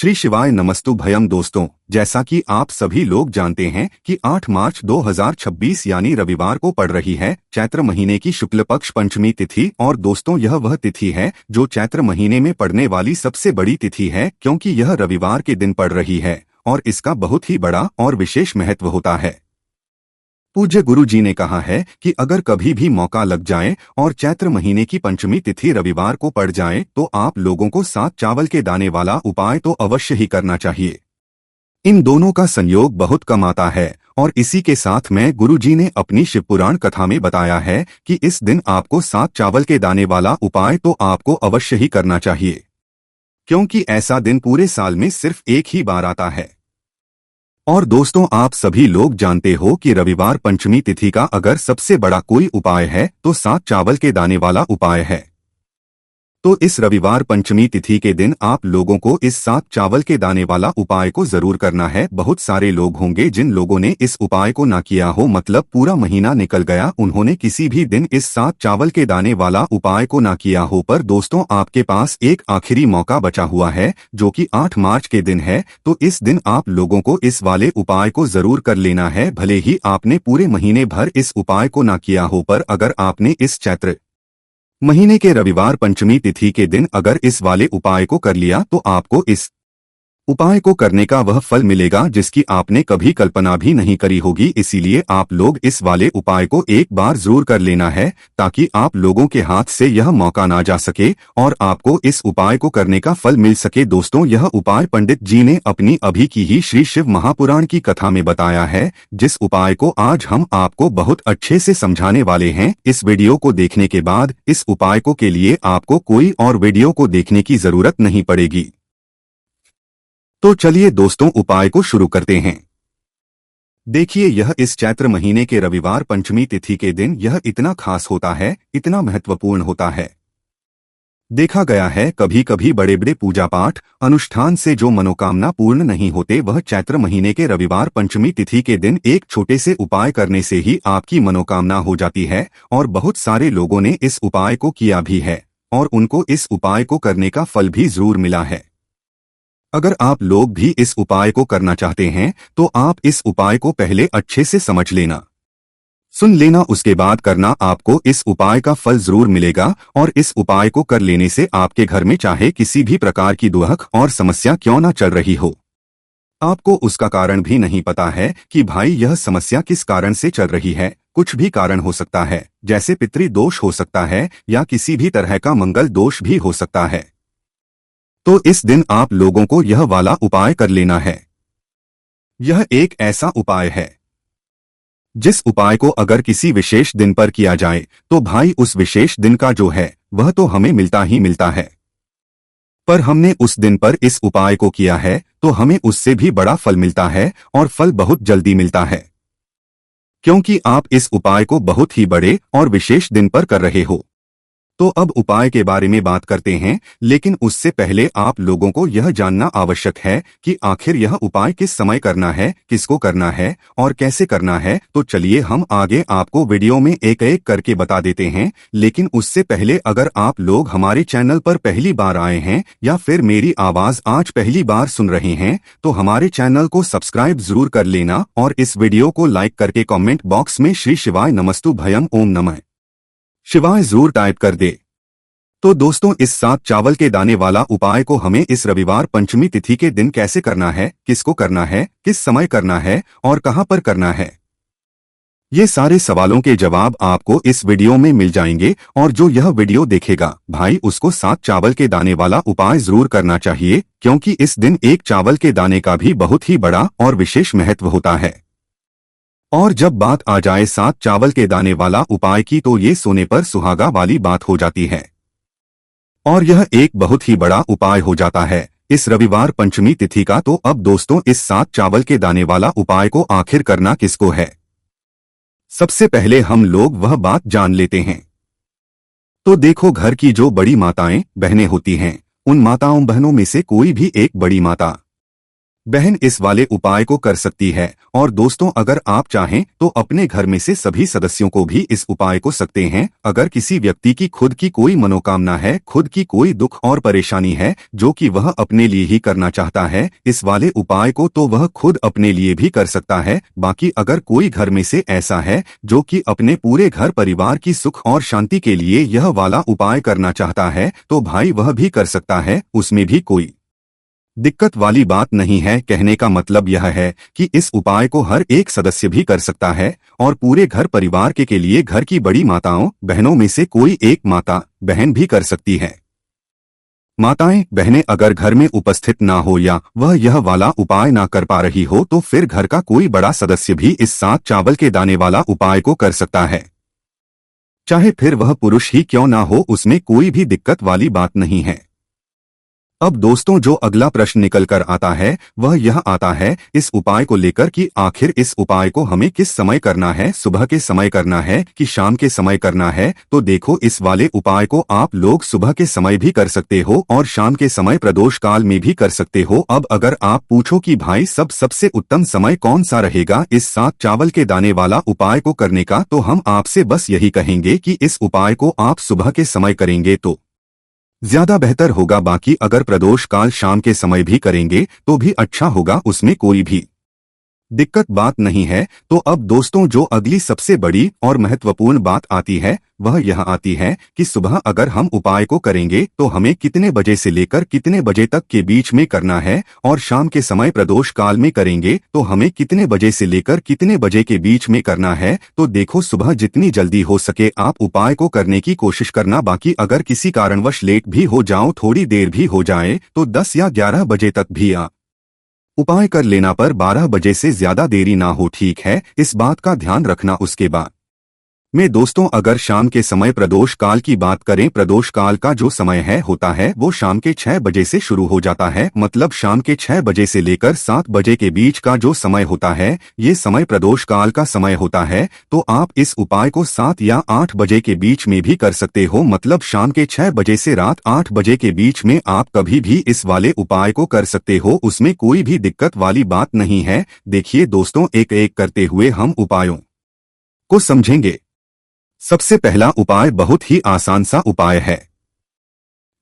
श्री शिवाय नमस्तु भयम। दोस्तों, जैसा कि आप सभी लोग जानते हैं कि 8 मार्च 2026 यानी रविवार को पड़ रही है चैत्र महीने की शुक्ल पक्ष पंचमी तिथि। और दोस्तों, यह वह तिथि है जो चैत्र महीने में पड़ने वाली सबसे बड़ी तिथि है, क्योंकि यह रविवार के दिन पड़ रही है और इसका बहुत ही बड़ा और विशेष महत्व होता है। पूज्य गुरु जी ने कहा है कि अगर कभी भी मौका लग जाए और चैत्र महीने की पंचमी तिथि रविवार को पड़ जाए तो आप लोगों को 7 चावल के दाने वाला उपाय तो अवश्य ही करना चाहिए। इन दोनों का संयोग बहुत कम आता है और इसी के साथ में गुरु जी ने अपनी शिवपुराण कथा में बताया है कि इस दिन आपको 7 चावल के दाने वाला उपाय तो आपको अवश्य ही करना चाहिए, क्योंकि ऐसा दिन पूरे साल में सिर्फ एक ही बार आता है। और दोस्तों, आप सभी लोग जानते हो कि रविवार पंचमी तिथि का अगर सबसे बड़ा कोई उपाय है तो 7 चावल के दाने वाला उपाय है। तो इस रविवार पंचमी तिथि के दिन आप लोगों को इस 7 चावल के दाने वाला उपाय को जरूर करना है। बहुत सारे लोग होंगे जिन लोगों ने इस उपाय को ना किया हो, मतलब पूरा महीना निकल गया, उन्होंने किसी भी दिन इस 7 चावल के दाने वाला उपाय को ना किया हो। पर दोस्तों, आपके पास एक आखिरी मौका बचा हुआ है जो कि 8 मार्च के दिन है। तो इस दिन आप लोगों को इस वाले उपाय को जरूर कर लेना है। भले ही आपने पूरे महीने भर इस उपाय को ना किया हो, पर अगर आपने इस चैत्र महीने के रविवार पंचमी तिथि के दिन अगर इस वाले उपाय को कर लिया तो आपको इस उपाय को करने का वह फल मिलेगा जिसकी आपने कभी कल्पना भी नहीं करी होगी। इसीलिए आप लोग इस वाले उपाय को एक बार जरूर कर लेना है ताकि आप लोगों के हाथ से यह मौका ना जा सके और आपको इस उपाय को करने का फल मिल सके। दोस्तों, यह उपाय पंडित जी ने अपनी अभी की ही श्री शिव महापुराण की कथा में बताया है, जिस उपाय को आज हम आपको बहुत अच्छे से समझाने वाले हैं। इस वीडियो को देखने के बाद इस उपाय को के लिए आपको कोई और वीडियो को देखने की जरूरत नहीं पड़ेगी। तो चलिए दोस्तों, उपाय को शुरू करते हैं। देखिए, यह इस चैत्र महीने के रविवार पंचमी तिथि के दिन यह इतना खास होता है, इतना महत्वपूर्ण होता है। देखा गया है कभी कभी बड़े बड़े पूजा पाठ अनुष्ठान से जो मनोकामना पूर्ण नहीं होते, वह चैत्र महीने के रविवार पंचमी तिथि के दिन एक छोटे से उपाय करने से ही आपकी मनोकामना हो जाती है। और बहुत सारे लोगों ने इस उपाय को किया भी है और उनको इस उपाय को करने का फल भी जरूर मिला है। अगर आप लोग भी इस उपाय को करना चाहते हैं तो आप इस उपाय को पहले अच्छे से समझ लेना, सुन लेना, उसके बाद करना। आपको इस उपाय का फल जरूर मिलेगा और इस उपाय को कर लेने से आपके घर में चाहे किसी भी प्रकार की दुख और समस्या क्यों ना चल रही हो, आपको उसका कारण भी नहीं पता है कि भाई यह समस्या किस कारण से चल रही है। कुछ भी कारण हो सकता है, जैसे पितृदोष हो सकता है या किसी भी तरह का मंगल दोष भी हो सकता है। तो इस दिन आप लोगों को यह वाला उपाय कर लेना है। यह एक ऐसा उपाय है जिस उपाय को अगर किसी विशेष दिन पर किया जाए तो भाई उस विशेष दिन का जो है वह तो हमें मिलता ही मिलता है, पर हमने उस दिन पर इस उपाय को किया है तो हमें उससे भी बड़ा फल मिलता है और फल बहुत जल्दी मिलता है, क्योंकि आप इस उपाय को बहुत ही बड़े और विशेष दिन पर कर रहे हो। तो अब उपाय के बारे में बात करते हैं, लेकिन उससे पहले आप लोगों को यह जानना आवश्यक है कि आखिर यह उपाय किस समय करना है, किसको करना है और कैसे करना है। तो चलिए हम आगे आपको वीडियो में एक एक करके बता देते हैं। लेकिन उससे पहले अगर आप लोग हमारे चैनल पर पहली बार आए हैं या फिर मेरी आवाज आज पहली बार सुन रहे हैं तो हमारे चैनल को सब्सक्राइब जरूर कर लेना और इस वीडियो को लाइक करके कॉमेंट बॉक्स में श्री शिवाय नमस्तु भयम ओम नमः शिवाय जरूर टाइप कर दे। तो दोस्तों, इस 7 चावल के दाने वाला उपाय को हमें इस रविवार पंचमी तिथि के दिन कैसे करना है, किसको करना है, किस समय करना है और कहां पर करना है, ये सारे सवालों के जवाब आपको इस वीडियो में मिल जाएंगे। और जो यह वीडियो देखेगा भाई, उसको 7 चावल के दाने वाला उपाय जरूर करना चाहिए, क्योंकि इस दिन एक चावल के दाने का भी बहुत ही बड़ा और विशेष महत्व होता है। और जब बात आ जाए 7 चावल के दाने वाला उपाय की तो ये सोने पर सुहागा वाली बात हो जाती है और यह एक बहुत ही बड़ा उपाय हो जाता है इस रविवार पंचमी तिथि का। तो अब दोस्तों, इस 7 चावल के दाने वाला उपाय को आखिर करना किसको है, सबसे पहले हम लोग वह बात जान लेते हैं। तो देखो, घर की जो बड़ी माताएं बहनें होती हैं, उन माताओं बहनों में से कोई भी एक बड़ी माता बहन इस वाले उपाय को कर सकती है। और दोस्तों, अगर आप चाहें तो अपने घर में से सभी सदस्यों को भी इस उपाय को सकते हैं। अगर किसी व्यक्ति की खुद की कोई मनोकामना है, खुद की कोई दुख और परेशानी है जो कि वह अपने लिए ही करना चाहता है इस वाले उपाय को, तो वह खुद अपने लिए भी कर सकता है। बाकी अगर कोई घर में से ऐसा है जो कि अपने पूरे घर परिवार की सुख और शांति के लिए यह वाला उपाय करना चाहता है तो भाई वह भी कर सकता है, उसमें भी कोई दिक्कत वाली बात नहीं है। कहने का मतलब यह है कि इस उपाय को हर एक सदस्य भी कर सकता है और पूरे घर परिवार के लिए घर की बड़ी माताओं बहनों में से कोई एक माता बहन भी कर सकती है। माताएं बहनें अगर घर में उपस्थित ना हो या वह यह वाला उपाय ना कर पा रही हो तो फिर घर का कोई बड़ा सदस्य भी इस 7 चावल के दाने वाला उपाय को कर सकता है। चाहे फिर वह पुरुष ही क्यों ना हो, उसमें कोई भी दिक्कत वाली बात नहीं है। अब दोस्तों, जो अगला प्रश्न निकल कर आता है वह यह आता है इस उपाय को लेकर कि आखिर इस उपाय को हमें किस समय करना है, सुबह के समय करना है कि शाम के समय करना है। तो देखो, इस वाले उपाय को आप लोग सुबह के समय भी कर सकते हो और शाम के समय प्रदोष काल में भी कर सकते हो। अब अगर आप पूछो कि भाई सबसे उत्तम समय कौन सा रहेगा इस 7 चावल के दाने वाला उपाय को करने का, तो हम आपसे बस यही कहेंगे कि इस उपाय को आप सुबह के समय करेंगे तो ज्यादा बेहतर होगा। बाकी अगर प्रदोष काल शाम के समय भी करेंगे तो भी अच्छा होगा, उसमें कोई भी दिक्कत बात नहीं है। तो अब दोस्तों, जो अगली सबसे बड़ी और महत्वपूर्ण बात आती है वह यह आती है कि सुबह अगर हम उपाय को करेंगे तो हमें कितने बजे से लेकर कितने बजे तक के बीच में करना है, और शाम के समय प्रदोष काल में करेंगे तो हमें कितने बजे से लेकर कितने बजे के बीच में करना है। तो देखो, सुबह जितनी जल्दी हो सके आप उपाय को करने की कोशिश करना। बाकी अगर किसी कारणवश लेट भी हो जाओ, थोड़ी देर भी हो जाए, तो 10 या 11 बजे तक भी उपाय कर लेना, पर 12 बजे से ज्यादा देरी ना हो, ठीक है। इस बात का ध्यान रखना। उसके बाद में दोस्तों, अगर शाम के समय प्रदोष काल की बात करें, प्रदोष काल का जो समय है होता है वो शाम के 6 बजे से शुरू हो जाता है। मतलब शाम के 6 बजे से लेकर 7 बजे के बीच का जो समय होता है ये समय प्रदोष काल का समय होता है। तो आप इस उपाय को 7 या 8 बजे के बीच में भी कर सकते हो। मतलब शाम के 6 बजे से रात 8 बजे के बीच में आप कभी भी इस वाले उपाय को कर सकते हो, उसमें कोई भी दिक्कत वाली बात नहीं है। देखिए दोस्तों, एक एक करते हुए हम उपायों को समझेंगे। सबसे पहला उपाय बहुत ही आसान सा उपाय है।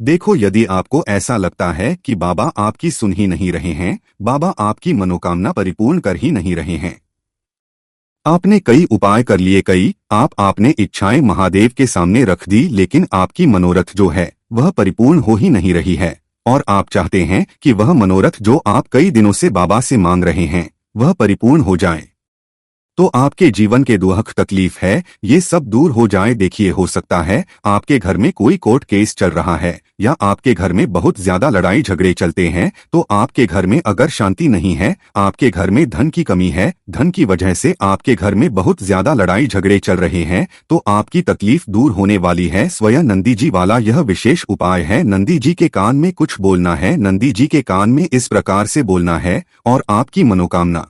देखो, यदि आपको ऐसा लगता है कि बाबा आपकी सुन ही नहीं रहे हैं, बाबा आपकी मनोकामना परिपूर्ण कर ही नहीं रहे हैं, आपने कई उपाय कर लिए, आपने इच्छाएं महादेव के सामने रख दी, लेकिन आपकी मनोरथ जो है वह परिपूर्ण हो ही नहीं रही है, और आप चाहते हैं कि वह मनोरथ जो आप कई दिनों से बाबा से मांग रहे हैं वह परिपूर्ण हो जाए, तो आपके जीवन के दुख तकलीफ है ये सब दूर हो जाए। देखिए, हो सकता है आपके घर में कोई कोर्ट केस चल रहा है या आपके घर में बहुत ज्यादा लड़ाई झगड़े चलते हैं, तो आपके घर में अगर शांति नहीं है, आपके घर में धन की कमी है, धन की वजह से आपके घर में बहुत ज्यादा लड़ाई झगड़े चल रहे हैं, तो आपकी तकलीफ दूर होने वाली है। स्वयं नंदी जी वाला यह विशेष उपाय है। नंदी जी के कान में कुछ बोलना है, नंदी जी के कान में इस प्रकार से बोलना है और आपकी मनोकामना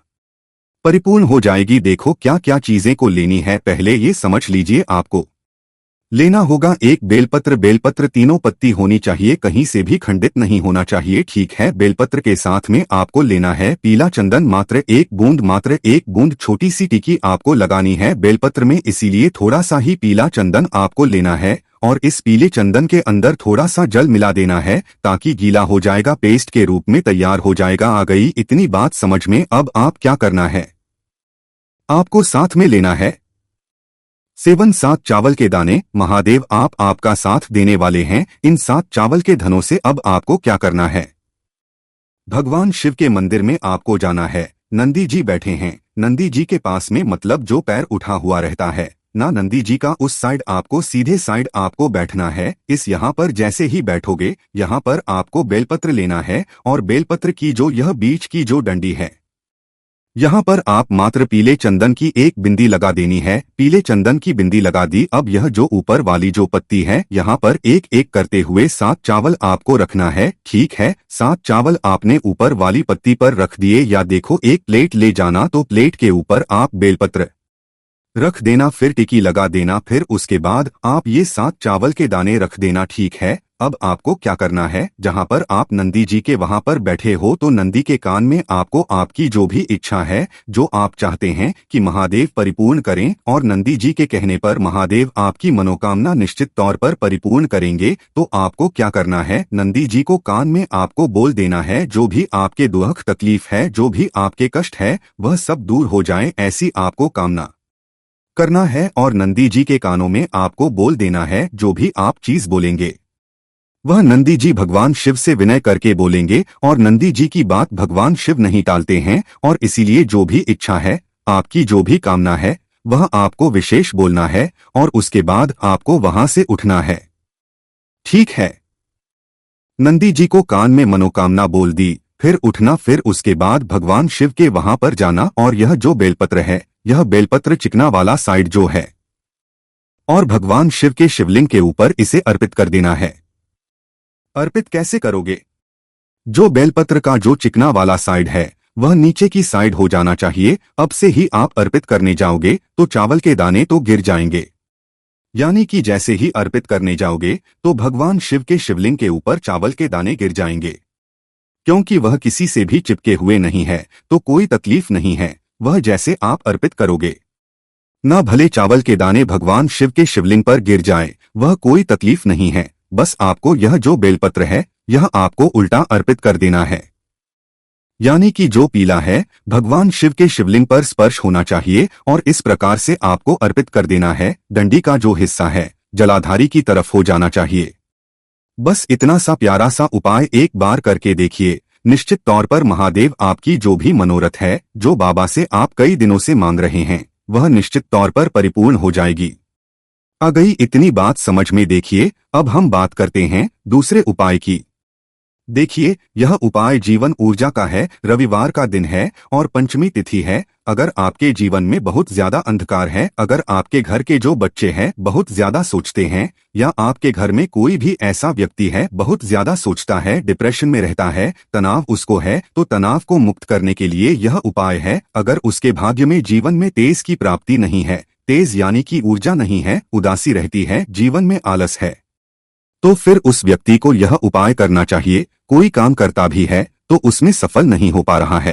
परिपूर्ण हो जाएगी। देखो, क्या क्या चीजें को लेनी है पहले ये समझ लीजिए। आपको लेना होगा एक बेलपत्र। बेलपत्र तीनों पत्ती होनी चाहिए, कहीं से भी खंडित नहीं होना चाहिए, ठीक है। बेलपत्र के साथ में आपको लेना है पीला चंदन, मात्र 1 बूंद, मात्र 1 बूंद छोटी सी टिकी आपको लगानी है बेलपत्र में, इसीलिए थोड़ा सा ही पीला चंदन आपको लेना है और इस पीले चंदन के अंदर थोड़ा सा जल मिला देना है ताकि गीला हो जाएगा, पेस्ट के रूप में तैयार हो जाएगा। आ गई इतनी बात समझ में। अब आप क्या करना है, आपको साथ में लेना है 7 चावल के दाने। महादेव आपका साथ देने वाले हैं इन 7 चावल के धनों से। अब आपको क्या करना है, भगवान शिव के मंदिर में आपको जाना है। नंदी जी बैठे हैं, नंदी जी के पास में, मतलब जो पैर उठा हुआ रहता है ना नंदी जी का, उस साइड आपको सीधे साइड आपको बैठना है। इस यहाँ पर जैसे ही बैठोगे यहाँ पर आपको बेलपत्र लेना है और बेलपत्र की जो यह बीच की जो डंडी है यहाँ पर आप मात्र पीले चंदन की 1 बिंदी लगा देनी है। पीले चंदन की बिंदी लगा दी। अब यह जो ऊपर वाली जो पत्ती है यहाँ पर एक एक करते हुए 7 चावल आपको रखना है, ठीक है। 7 चावल आपने ऊपर वाली पत्ती पर रख दिए, या देखो एक प्लेट ले जाना, तो प्लेट के ऊपर आप बेलपत्र रख देना, फिर टिकी लगा देना, फिर उसके बाद आप ये 7 चावल के दाने रख देना, ठीक है। अब आपको क्या करना है, जहां पर आप नंदी जी के वहां पर बैठे हो तो नंदी के कान में आपको आपकी जो भी इच्छा है, जो आप चाहते हैं कि महादेव परिपूर्ण करें, और नंदी जी के कहने पर महादेव आपकी मनोकामना निश्चित तौर पर परिपूर्ण करेंगे। तो आपको क्या करना है, नंदी जी को कान में आपको बोल देना है जो भी आपके दुख तकलीफ है, जो भी आपके कष्ट है, वह सब दूर हो जाए, ऐसी आपको कामना करना है। और नंदी जी के कानों में आपको बोल देना है जो भी आप चीज बोलेंगे वह नंदी जी भगवान शिव से विनय करके बोलेंगे, और नंदी जी की बात भगवान शिव नहीं टालते हैं, और इसीलिए जो भी इच्छा है, आपकी जो भी कामना है, वह आपको विशेष बोलना है, और उसके बाद आपको वहां से उठना है। ठीक है। नंदी जी को कान में मनोकामना बोल दी, फिर उठना, फिर उसके बाद भगवान शिव के वहां पर जाना, और यह जो बेलपत्र है, यह बेलपत्र चिकना वाला साइड जो है, और भगवान शिव के शिवलिंग के ऊपर इसे अर्पित कर देना है। अर्पित कैसे करोगे? जो बेलपत्र का जो चिकना वाला साइड है, वह नीचे की साइड हो जाना चाहिए। अब से ही आप अर्पित करने जाओगे तो चावल के दाने तो गिर जाएंगे, यानी कि जैसे ही अर्पित करने जाओगे तो भगवान शिव के शिवलिंग के ऊपर चावल के दाने गिर जाएंगे। क्योंकि वह किसी से भी चिपके हुए नहीं है तो कोई तकलीफ नहीं है, वह जैसे आप अर्पित करोगे, न भले चावल के दाने भगवान शिव के शिवलिंग पर गिर जाए, वह कोई तकलीफ नहीं है। बस आपको यह जो बेलपत्र है, यह आपको उल्टा अर्पित कर देना है, यानी कि जो पीला है, भगवान शिव के शिवलिंग पर स्पर्श होना चाहिए, और इस प्रकार से आपको अर्पित कर देना है। डंडी का जो हिस्सा है, जलाधारी की तरफ हो जाना चाहिए। बस इतना सा प्यारा सा उपाय एक बार करके देखिए, निश्चित तौर पर महादेव आपकी जो भी मनोरथ है, जो बाबा से आप कई दिनों से मांग रहे हैं, वह निश्चित तौर पर परिपूर्ण हो जाएगी। आ गई इतनी बात समझ में? देखिए, अब हम बात करते हैं दूसरे उपाय की। देखिए, यह उपाय जीवन ऊर्जा का है। रविवार का दिन है और पंचमी तिथि है। अगर आपके जीवन में बहुत ज्यादा अंधकार है, अगर आपके घर के जो बच्चे हैं बहुत ज्यादा सोचते हैं, या आपके घर में कोई भी ऐसा व्यक्ति है बहुत ज्यादा सोचता है, डिप्रेशन में रहता है, तनाव उसको है, तो तनाव को मुक्त करने के लिए यह उपाय है। अगर उसके भाग्य में जीवन में तेज की प्राप्ति नहीं है, तेज यानी कि ऊर्जा नहीं है, उदासी रहती है, जीवन में आलस है, तो फिर उस व्यक्ति को यह उपाय करना चाहिए। कोई काम करता भी है तो उसमें सफल नहीं हो पा रहा है,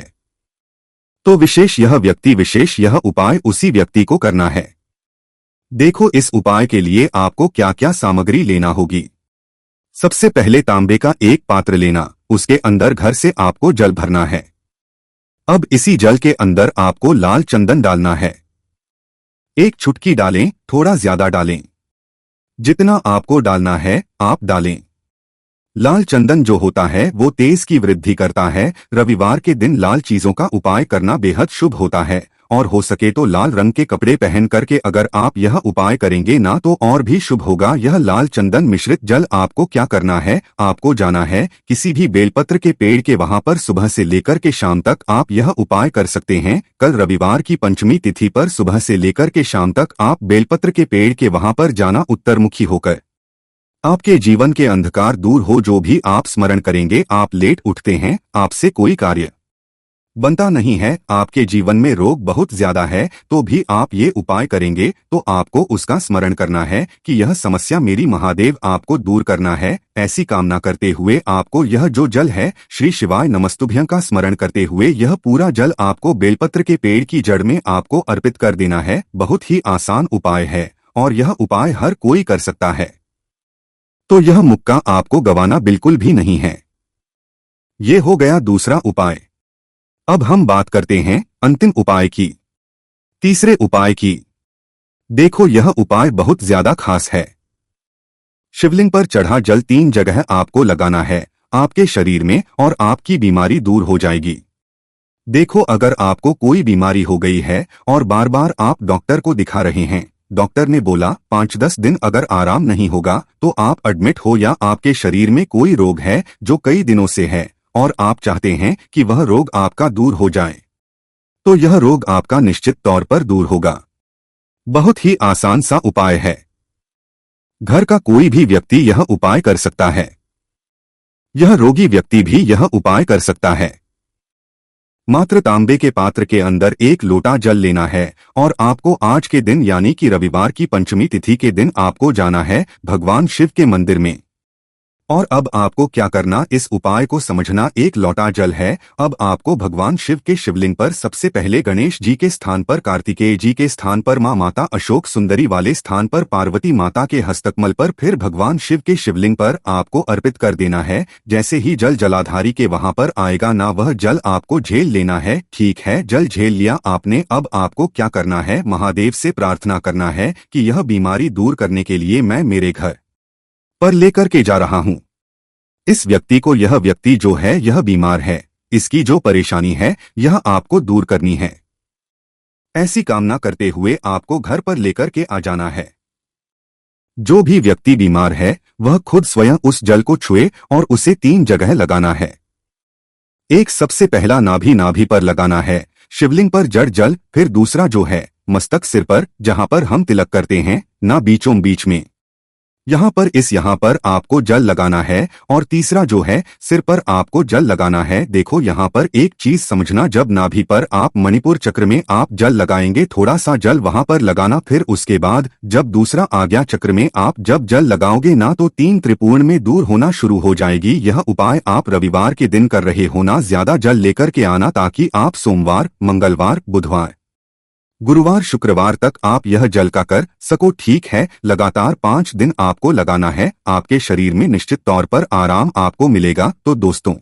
तो विशेष यह उपाय उसी व्यक्ति को करना है। देखो, इस उपाय के लिए आपको क्या क्या सामग्री लेना होगी। सबसे पहले तांबे का एक पात्र लेना, उसके अंदर घर से आपको जल भरना है। अब इसी जल के अंदर आपको लाल चंदन डालना है। एक चुटकी डालें, थोड़ा ज्यादा डालें, जितना आपको डालना है आप डालें। लाल चंदन जो होता है वो तेज की वृद्धि करता है। रविवार के दिन लाल चीजों का उपाय करना बेहद शुभ होता है, और हो सके तो लाल रंग के कपड़े पहन करके अगर आप यह उपाय करेंगे ना तो और भी शुभ होगा। यह लाल चंदन मिश्रित जल आपको क्या करना है, आपको जाना है किसी भी बेलपत्र के पेड़ के वहां पर। सुबह से लेकर के शाम तक आप यह उपाय कर सकते हैं। कल रविवार की पंचमी तिथि पर सुबह से लेकर के शाम तक आप बेलपत्र के पेड़ के वहां पर जाना, उत्तरमुखी होकर। आपके जीवन के अंधकार दूर हो, जो भी आप स्मरण करेंगे। आप लेट उठते हैं, आपसे कोई कार्य बनता नहीं है, आपके जीवन में रोग बहुत ज्यादा है, तो भी आप ये उपाय करेंगे तो आपको उसका स्मरण करना है कि यह समस्या मेरी महादेव आपको दूर करना है। ऐसी कामना करते हुए आपको यह जो जल है, श्री शिवाय नमस्तुभ्यं का स्मरण करते हुए यह पूरा जल आपको बेलपत्र के पेड़ की जड़ में आपको अर्पित कर देना है। बहुत ही आसान उपाय है और यह उपाय हर कोई कर सकता है, तो यह मौका आपको गंवाना बिल्कुल भी नहीं है। ये हो गया दूसरा उपाय। अब हम बात करते हैं अंतिम उपाय की, तीसरे उपाय की। देखो, यह उपाय बहुत ज्यादा खास है। शिवलिंग पर चढ़ा जल 3 जगह आपको लगाना है आपके शरीर में, और आपकी बीमारी दूर हो जाएगी। देखो, अगर आपको कोई बीमारी हो गई है और बार बार आप डॉक्टर को दिखा रहे हैं, डॉक्टर ने बोला 5-10 दिन अगर आराम नहीं होगा तो आप एडमिट हो, या आपके शरीर में कोई रोग है जो कई दिनों से है और आप चाहते हैं कि वह रोग आपका दूर हो जाए, तो यह रोग आपका निश्चित तौर पर दूर होगा। बहुत ही आसान सा उपाय है, घर का कोई भी व्यक्ति यह उपाय कर सकता है। यह रोगी व्यक्ति भी यह उपाय कर सकता है। मात्र तांबे के पात्र के अंदर 1 लोटा जल लेना है, और आपको आज के दिन यानी कि रविवार की पंचमी तिथि के दिन आपको जाना है भगवान शिव के मंदिर में। और अब आपको क्या करना, इस उपाय को समझना। एक लोटा जल है। अब आपको भगवान शिव के शिवलिंग पर सबसे पहले गणेश जी के स्थान पर, कार्तिकेय जी के स्थान पर, माँ माता अशोक सुंदरी वाले स्थान पर, पार्वती माता के हस्तकमल पर, फिर भगवान शिव के शिवलिंग पर आपको अर्पित कर देना है। जैसे ही जल जलाधारी के वहां पर आएगा ना, वह जल आपको झेल लेना है। ठीक है, जल झेल लिया आपने। अब आपको क्या करना है, महादेव से प्रार्थना करना है कि यह बीमारी दूर करने के लिए मैं मेरे घर पर लेकर के जा रहा हूं। इस व्यक्ति को, यह व्यक्ति जो है यह बीमार है, इसकी जो परेशानी है यह आपको दूर करनी है। ऐसी कामना करते हुए आपको घर पर लेकर के आ जाना है। जो भी व्यक्ति बीमार है वह खुद स्वयं उस जल को छुए और उसे 3 जगह लगाना है। एक, सबसे पहला नाभि पर लगाना है, शिवलिंग पर जड़ जल। फिर दूसरा जो है मस्तक, सिर पर, जहां पर हम तिलक करते हैं ना, बीचों बीच में यहाँ पर आपको जल लगाना है। और तीसरा जो है सिर पर आपको जल लगाना है। देखो यहाँ पर एक चीज समझना, जब नाभि पर आप मणिपुर चक्र में आप जल लगाएंगे, थोड़ा सा जल वहां पर लगाना। फिर उसके बाद जब दूसरा आज्ञा चक्र में आप जब जल लगाओगे ना, तो 3 त्रिपूर्ण में दूर होना शुरू हो जाएगी। यह उपाय आप रविवार के दिन कर रहे हो ना, ज्यादा जल लेकर के आना, ताकि आप सोमवार, मंगलवार, बुधवार, गुरुवार, शुक्रवार तक आप यह जल का कर सको। ठीक है, लगातार 5 दिन आपको लगाना है। आपके शरीर में निश्चित तौर पर आराम आपको मिलेगा। तो दोस्तों,